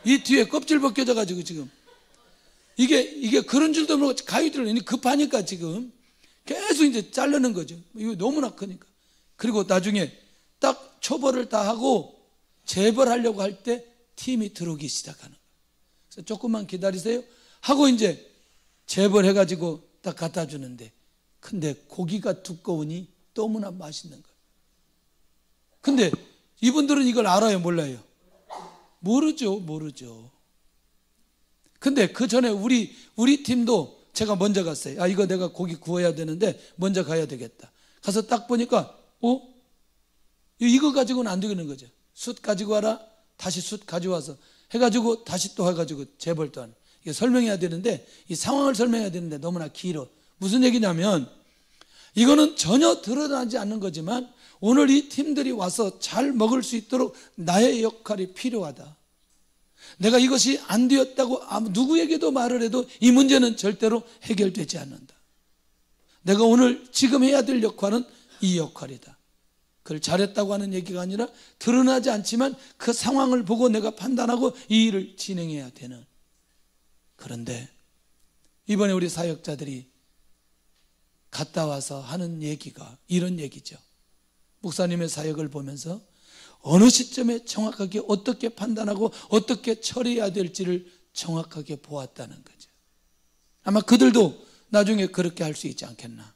이 뒤에 껍질 벗겨져 가지고 지금 이게 그런 줄도 모르고 가위들을 급하니까 지금 계속 이제 자르는 거죠. 이거 너무나 크니까. 그리고 나중에 딱 초벌을 다 하고 재벌하려고 할 때 팀이 들어오기 시작하는 거예요. 그래서 조금만 기다리세요 하고 이제 재벌해가지고 딱 갖다 주는데, 근데 고기가 두꺼우니 너무나 맛있는 거예요. 근데 이분들은 이걸 알아요, 몰라요? 모르죠. 근데 그 전에 우리 팀도 제가 먼저 갔어요. 이거 내가 고기 구워야 되는데 먼저 가야 되겠다. 가서 딱 보니까 이거 가지고는 안 되겠는 거죠. 숯 가지고 와라. 다시 숯 가져와서 해가지고 다시 또 해가지고 재벌 또 하는. 이게 설명해야 되는데, 이 상황을 설명해야 되는데 너무나 길어. 무슨 얘기냐면, 이거는 전혀 드러나지 않는 거지만 오늘 이 팀들이 와서 잘 먹을 수 있도록 나의 역할이 필요하다. 내가 이것이 안 되었다고 누구에게도 말을 해도 이 문제는 절대로 해결되지 않는다. 내가 오늘 지금 해야 될 역할은 이 역할이다. 그걸 잘했다고 하는 얘기가 아니라 드러나지 않지만 그 상황을 보고 내가 판단하고 이 일을 진행해야 되는. 그런데 이번에 우리 사역자들이 갔다 와서 하는 얘기가 이런 얘기죠. 목사님의 사역을 보면서 어느 시점에 정확하게 어떻게 판단하고 어떻게 처리해야 될지를 정확하게 보았다는 거죠. 아마 그들도 나중에 그렇게 할 수 있지 않겠나.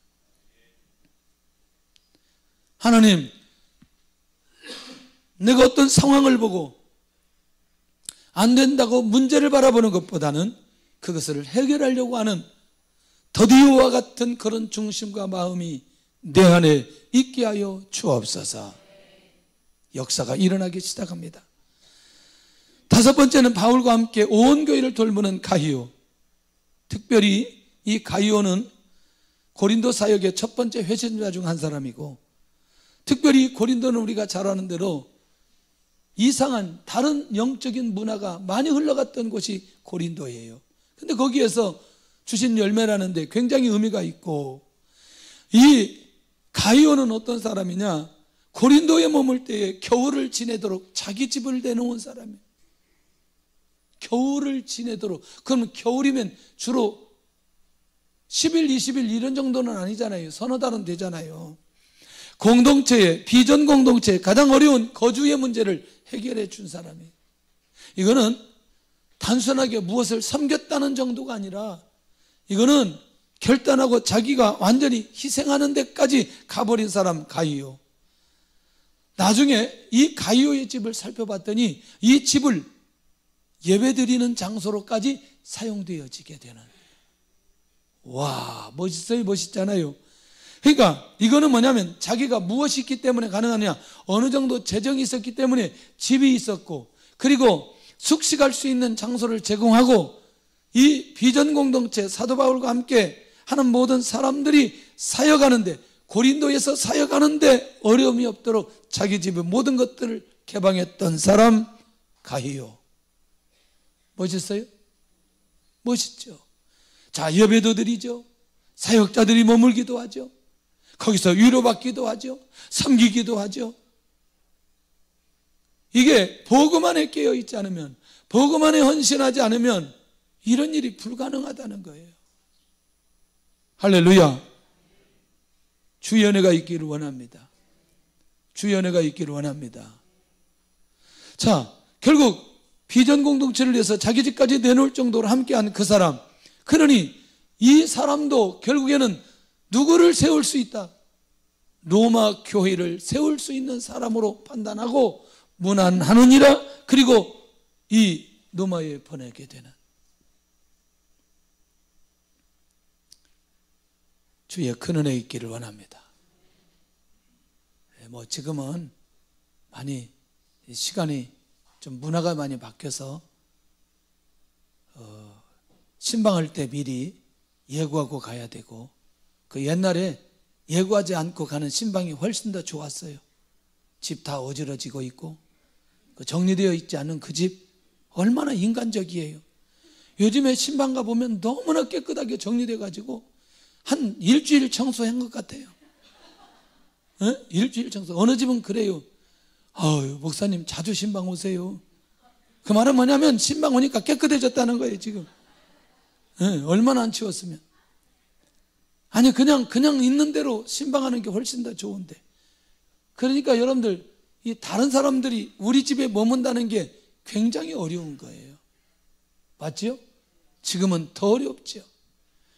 하나님, 내가 어떤 상황을 보고 안 된다고 문제를 바라보는 것보다는 그것을 해결하려고 하는 더디오와 같은 그런 중심과 마음이 내 안에 있게 하여 주옵소서. 역사가 일어나기 시작합니다. 다섯 번째는 바울과 함께 온 교회를 돌보는 가히오. 특별히 이 가히오는 고린도 사역의 첫 번째 회신자 중 한 사람이고, 특별히 고린도는 우리가 잘 아는 대로 이상한 다른 영적인 문화가 많이 흘러갔던 곳이 고린도예요. 근데 거기에서 주신 열매라는데 굉장히 의미가 있고, 이 가히오는 어떤 사람이냐, 고린도에 머물 때에 겨울을 지내도록 자기 집을 내놓은 사람이에요. 겨울을 지내도록. 그러면 겨울이면 주로 10일, 20일 이런 정도는 아니잖아요. 서너 달은 되잖아요. 공동체의, 비전 공동체의 가장 어려운 거주의 문제를 해결해 준 사람이에요. 이거는 단순하게 무엇을 섬겼다는 정도가 아니라 이거는 결단하고 자기가 완전히 희생하는 데까지 가버린 사람 가히오. 나중에 이 가히오의 집을 살펴봤더니 이 집을 예배드리는 장소로까지 사용되어지게 되는. 와, 멋있어요. 멋있잖아요. 그러니까 이거는 뭐냐면 자기가 무엇이 있기 때문에 가능하냐, 어느 정도 재정이 있었기 때문에 집이 있었고, 그리고 숙식할 수 있는 장소를 제공하고, 이 비전 공동체 사도 바울과 함께 하는 모든 사람들이 사역하는데, 고린도에서 사역하는데 어려움이 없도록 자기 집의 모든 것들을 개방했던 사람 가히오. 멋있어요? 멋있죠. 자, 예배도 드리죠. 사역자들이 머물기도 하죠. 거기서 위로받기도 하죠. 섬기기도 하죠. 이게 복음 안에 깨어있지 않으면, 복음 안에 헌신하지 않으면 이런 일이 불가능하다는 거예요. 할렐루야. 주의 은혜가 있기를 원합니다. 주의 은혜가 있기를 원합니다. 자, 결국 비전 공동체를 위해서 자기 집까지 내놓을 정도로 함께한 그 사람, 그러니 이 사람도 결국에는 누구를 세울 수 있다? 로마 교회를 세울 수 있는 사람으로 판단하고 문안하느니라. 그리고 이 노마에 보내게 되는 주의 큰 은혜 있기를 원합니다. 뭐 지금은 많이 시간이 좀 문화가 많이 바뀌어서 신방할 때 미리 예고하고 가야 되고, 그 옛날에 예고하지 않고 가는 신방이 훨씬 더 좋았어요. 집 다 어지러지고 있고 그 정리되어 있지 않은 그 집 얼마나 인간적이에요. 요즘에 신방 가보면 너무나 깨끗하게 정리돼 가지고 한 일주일 청소한 것 같아요. 일주일 청소. 어느 집은 그래요. 아유, 목사님 자주 신방 오세요. 그 말은 뭐냐면 신방 오니까 깨끗해졌다는 거예요 지금. 얼마나 안 치웠으면. 아니 그냥 있는 대로 신방하는 게 훨씬 더 좋은데. 그러니까 여러분들, 이 다른 사람들이 우리 집에 머문다는 게 굉장히 어려운 거예요. 맞죠? 지금은 더 어렵죠.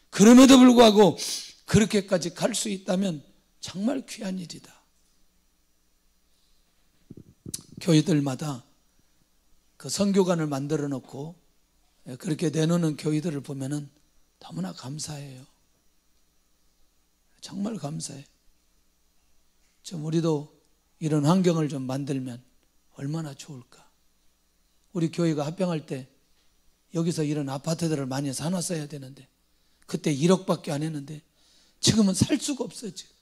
그럼에도 불구하고 그렇게까지 갈 수 있다면 정말 귀한 일이다. 교회들마다 그 선교관을 만들어 놓고 그렇게 내놓는 교회들을 보면은 너무나 감사해요. 정말 감사해요. 좀 우리도 이런 환경을 좀 만들면 얼마나 좋을까. 우리 교회가 합병할 때 여기서 이런 아파트들을 많이 사놨어야 되는데 그때 1억밖에 안 했는데 지금은 살 수가 없어요 지금.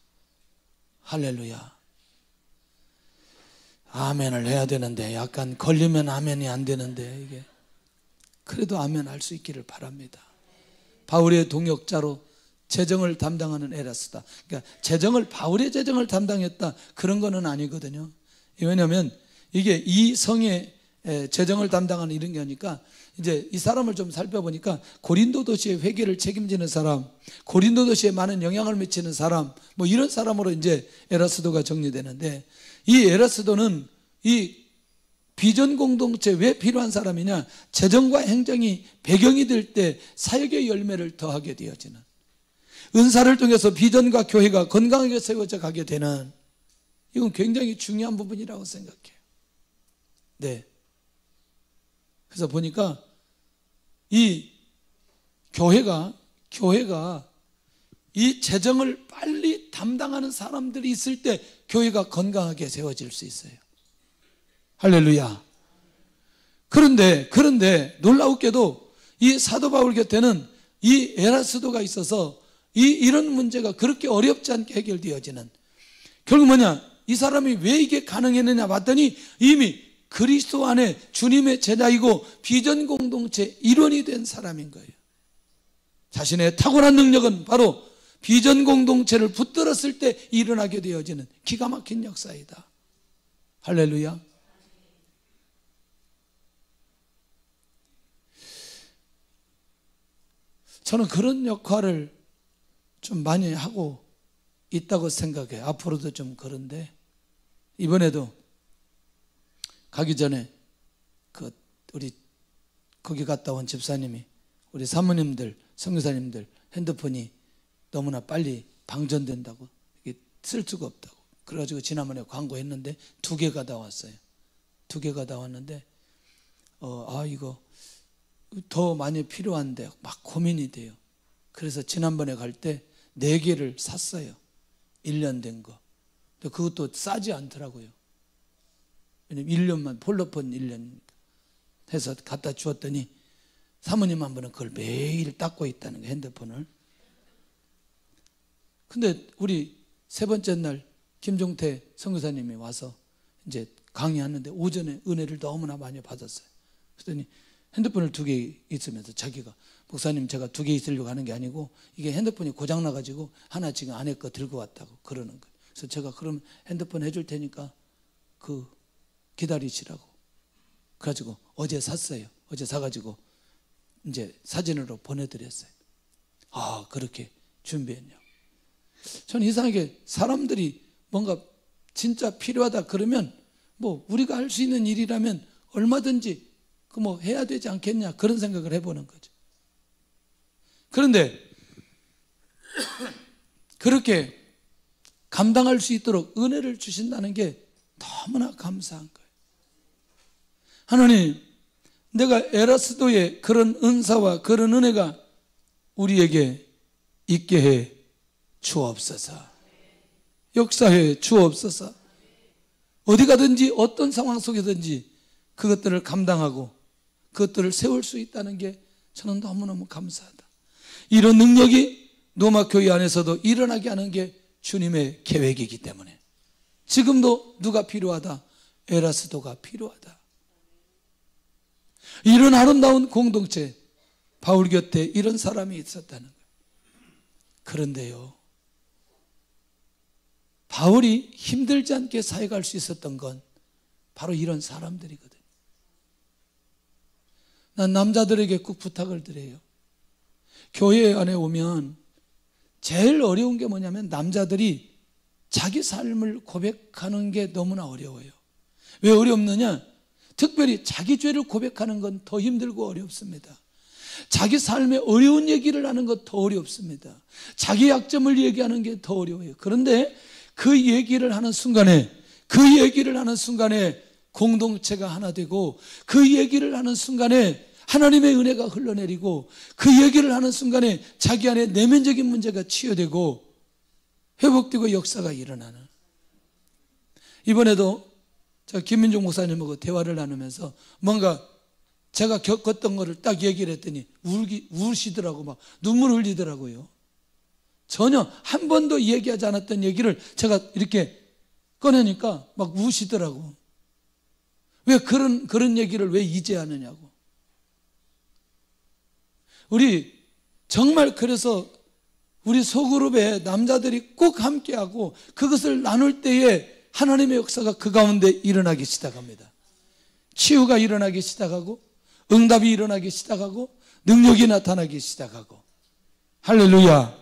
할렐루야. 아멘을 해야 되는데 약간 걸리면 아멘이 안 되는데, 이게 그래도 아멘 할 수 있기를 바랍니다. 바울의 동역자로 재정을 담당하는 에라스다. 그러니까 바울의 재정을 담당했다 그런 거는 아니거든요. 왜냐하면 이게 이 성의 재정을 담당하는 이런 게 아니까, 이제 이 사람을 좀 살펴보니까 고린도 도시의 회계를 책임지는 사람, 고린도 도시에 많은 영향을 미치는 사람, 뭐 이런 사람으로 이제 에라스도가 정리되는데, 이 에라스도는 이 비전 공동체 왜 필요한 사람이냐? 재정과 행정이 배경이 될 때 사역의 열매를 더하게 되어지는, 은사를 통해서 비전과 교회가 건강하게 세워져 가게 되는, 이건 굉장히 중요한 부분이라고 생각해요. 네. 그래서 보니까 이 교회가 이 재정을 빨리 담당하는 사람들이 있을 때 교회가 건강하게 세워질 수 있어요. 할렐루야. 그런데 놀라웠게도 이 사도 바울 곁에는 이 에라스도가 있어서 이런 문제가 그렇게 어렵지 않게 해결되어지는, 결국 뭐냐, 이 사람이 왜 이게 가능했느냐 봤더니 이미 그리스도 안에 주님의 제자이고 비전 공동체 일원이 된 사람인 거예요. 자신의 탁월한 능력은 바로 비전 공동체를 붙들었을 때 일어나게 되어지는 기가 막힌 역사이다. 할렐루야. 저는 그런 역할을 좀 많이 하고 있다고 생각해요. 앞으로도 좀 그런데, 이번에도 가기 전에 우리 거기 갔다 온 집사님이 우리 사모님들, 선교사님들 핸드폰이 너무나 빨리 방전된다고, 이게 쓸 수가 없다고, 그래가지고 지난번에 광고했는데 2개가 다 왔어요. 2개가 다 왔는데 이거 더 많이 필요한데 막 고민이 돼요. 그래서 지난번에 갈 때 4개를 샀어요. 1년 된 거. 근데 그것도 싸지 않더라고요. 왜냐면 1년만, 폴더폰 1년 해서 갖다 주었더니 사모님 한 분은 그걸 매일 닦고 있다는 거예요, 핸드폰을. 근데 우리 3번째 날 김종태 선교사님이 와서 이제 강의하는데 오전에 은혜를 너무나 많이 받았어요. 그랬더니 핸드폰을 2개 있으면서 자기가, 목사님 제가 2개 있으려고 하는 게 아니고 이게 핸드폰이 고장나가지고 하나 지금 안에 거 들고 왔다고 그러는 거예요. 그래서 제가 그럼 핸드폰 해줄 테니까 기다리시라고. 그래가지고 어제 샀어요. 어제 사가지고 이제 사진으로 보내드렸어요. 그렇게 준비했냐고. 저는 이상하게 사람들이 뭔가 진짜 필요하다 그러면 뭐 우리가 할 수 있는 일이라면 얼마든지 해야 되지 않겠냐, 그런 생각을 해보는 거죠. 그런데 그렇게 감당할 수 있도록 은혜를 주신다는 게 너무나 감사한 거예요. 하나님, 내가 에라스도의 그런 은사와 그런 은혜가 우리에게 있게 해 주옵소서. 역사해 주옵소서. 어디 가든지 어떤 상황 속에든지 그것들을 감당하고 그것들을 세울 수 있다는 게 저는 너무너무 감사하다. 이런 능력이 노마교회 안에서도 일어나게 하는 게 주님의 계획이기 때문에 지금도 누가 필요하다? 에라스도가 필요하다. 이런 아름다운 공동체, 바울 곁에 이런 사람이 있었다는 거예요. 그런데요, 바울이 힘들지 않게 사역할 수 있었던 건 바로 이런 사람들이거든요. 난 남자들에게 꼭 부탁을 드려요. 교회 안에 오면 제일 어려운 게 뭐냐면 남자들이 자기 삶을 고백하는 게 너무나 어려워요. 왜 어렵느냐? 특별히 자기 죄를 고백하는 건 더 힘들고 어렵습니다. 자기 삶의 어려운 얘기를 하는 것 더 어렵습니다. 자기 약점을 얘기하는 게 더 어려워요. 그런데 그 얘기를 하는 순간에 공동체가 하나 되고, 그 얘기를 하는 순간에 하나님의 은혜가 흘러내리고, 그 얘기를 하는 순간에 자기 안에 내면적인 문제가 치유되고 회복되고 역사가 일어나는. 이번에도 제가 김민종 목사님하고 대화를 나누면서 뭔가 제가 겪었던 거를 딱 얘기를 했더니 우시더라고, 막 눈물 흘리더라고요. 전혀 한 번도 얘기하지 않았던 얘기를 제가 이렇게 꺼내니까 막 우시더라고. 왜 그런 얘기를 왜 이제 하느냐고. 우리 정말 그래서 우리 소그룹에 남자들이 꼭 함께하고 그것을 나눌 때에 하나님의 역사가 그 가운데 일어나기 시작합니다. 치유가 일어나기 시작하고 응답이 일어나기 시작하고 능력이 나타나기 시작하고. 할렐루야.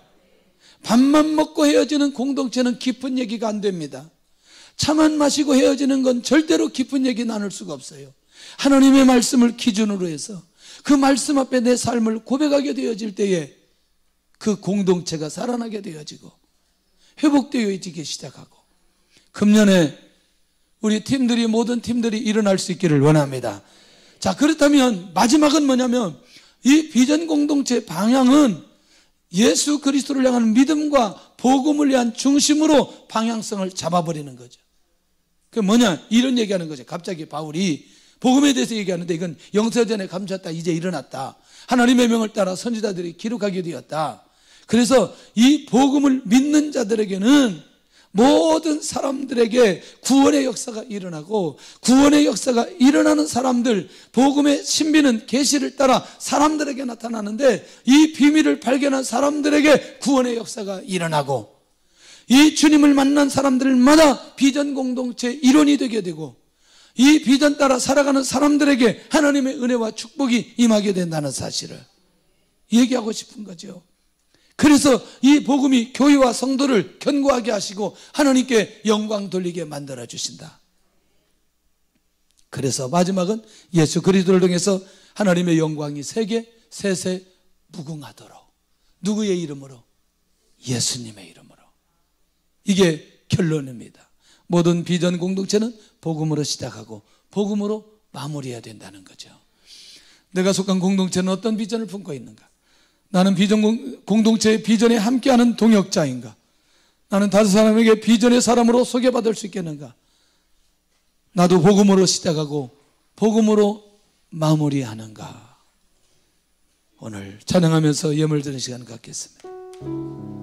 밥만 먹고 헤어지는 공동체는 깊은 얘기가 안 됩니다. 차만 마시고 헤어지는 건 절대로 깊은 얘기 나눌 수가 없어요. 하나님의 말씀을 기준으로 해서 그 말씀 앞에 내 삶을 고백하게 되어질 때에 그 공동체가 살아나게 되어지고 회복되어지기 시작하고. 금년에 우리 팀들이, 모든 팀들이 일어날 수 있기를 원합니다. 자, 그렇다면 마지막은 뭐냐면 이 비전 공동체의 방향은 예수 그리스도를 향한 믿음과 복음을 위한 중심으로 방향성을 잡아버리는 거죠. 그 뭐냐? 이런 얘기하는 거죠. 갑자기 바울이 복음에 대해서 얘기하는데 이건 영서전에 감췄다, 이제 일어났다. 하나님의 명을 따라 선지자들이 기록하게 되었다. 그래서 이 복음을 믿는 자들에게는 모든 사람들에게 구원의 역사가 일어나고, 구원의 역사가 일어나는 사람들, 복음의 신비는 계시를 따라 사람들에게 나타나는데 이 비밀을 발견한 사람들에게 구원의 역사가 일어나고, 이 주님을 만난 사람들마다 비전 공동체 일원이 되게 되고, 이 비전 따라 살아가는 사람들에게 하나님의 은혜와 축복이 임하게 된다는 사실을 얘기하고 싶은 거죠. 그래서 이 복음이 교회와 성도를 견고하게 하시고 하나님께 영광 돌리게 만들어 주신다. 그래서 마지막은 예수 그리스도를 통해서 하나님의 영광이 세계 세세 무궁하도록. 누구의 이름으로? 예수님의 이름으로. 이게 결론입니다. 모든 비전 공동체는 복음으로 시작하고 복음으로 마무리해야 된다는 거죠. 내가 속한 공동체는 어떤 비전을 품고 있는가? 나는 비전 공동체의 비전에 함께하는 동역자인가? 나는 다른 사람에게 비전의 사람으로 소개받을 수 있겠는가? 나도 복음으로 시작하고 복음으로 마무리하는가? 오늘 찬양하면서 예물 드리는 시간 갖겠습니다.